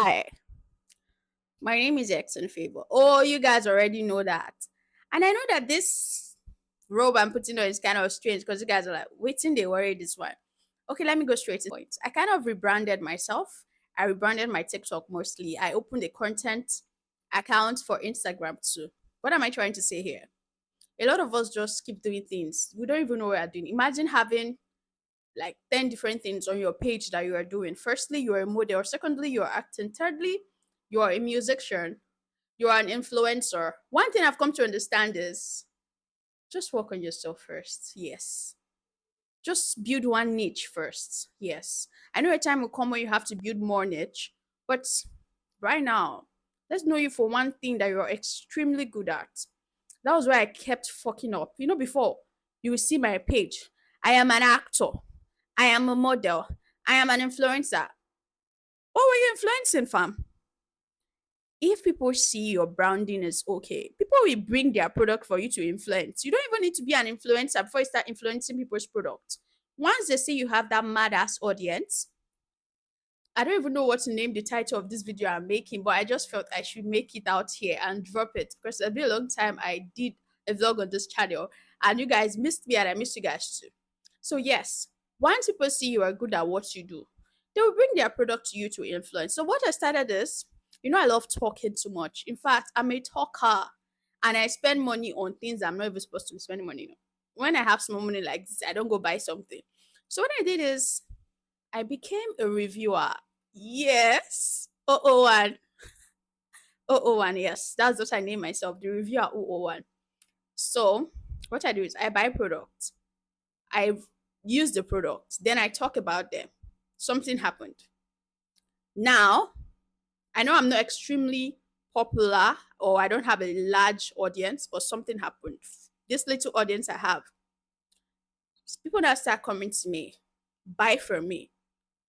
Hi, my name is X in Favor. Oh, you guys already know that. And I know that this robe I'm putting on is kind of strange because you guys are like, waiting, they worry this one. Okay, let me go straight to the point. I kind of rebranded myself. I rebranded my TikTok mostly. I opened a content account for Instagram too. What am I trying to say here? A lot of us just keep doing things. We don't even know what we're doing. Imagine having like 10 different things on your page that you are doing. Firstly, you're a model. Secondly, you're acting. Thirdly, you're a musician. You're an influencer. One thing I've come to understand is just work on yourself first. Yes. Just build one niche first. Yes. I know a time will come when you have to build more niche, but right now, let's know you for one thing that you're extremely good at. That was why I kept fucking up. Before you will see my page, I am an actor. I am a model. I am an influencer. What were you influencing, fam? If people see your branding is okay, people will bring their product for you to influence. You don't even need to be an influencer before you start influencing people's products. Once they see you have that mad ass audience, I don't even know what to name the title of this video I'm making, but I just felt I should make it out here and drop it because it's been a long time I did a vlog on this channel and you guys missed me and I missed you guys too. So yes, once people see you are good at what you do, they will bring their product to you to influence. So what I started is, I love talking too much. In fact, I'm a talker and I spend money on things I'm not even supposed to be spending money on. When I have small money like this, I don't go buy something. So what I did is I became a reviewer. Yes. 001. 001, yes. That's what I name myself, the reviewer 001. So what I do is I buy products. I use the product. Then I talk about them. Something happened. Now, I know I'm not extremely popular or I don't have a large audience, but something happened. This little audience I have, people that start coming to me, buy from me,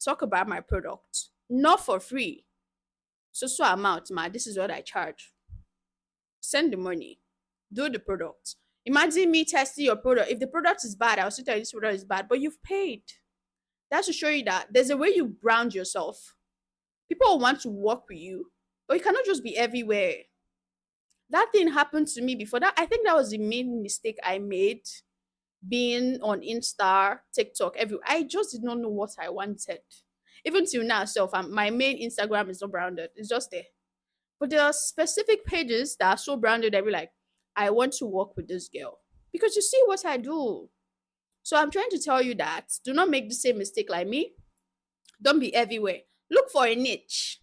talk about my product, not for free. So amount, man, this is what I charge. Send the money, do the product. Imagine me testing your product. If the product is bad, I'll still tell you this product is bad, but you've paid. That's to show you that there's a way you brand yourself. People will want to work with you, but you cannot just be everywhere. That thing happened to me before. That I think that was the main mistake I made being on Insta, TikTok, everywhere. I just did not know what I wanted. Even till now, my main Instagram is not branded. It's just there. But there are specific pages that are so branded that be like, I want to work with this girl. Because you see what I do. So I'm trying to tell you that do not make the same mistake like me. Don't be everywhere. Look for a niche.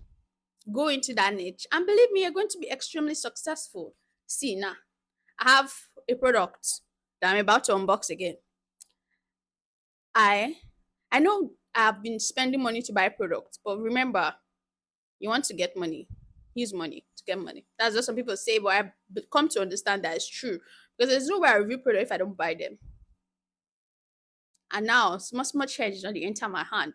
Go into that niche. And believe me, you're going to be extremely successful. See now, I have a product that I'm about to unbox again. I I know I've been spending money to buy products, but remember, you want to get money, use money to get money. That's what some people say, but I've come to understand that it's true because there's no way I review product if I don't buy them. And now, much change on the enter my hand.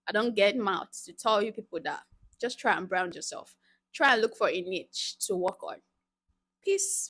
I don't get mouth to tell you people that. Just try and brand yourself. Try and look for a niche to work on. Peace.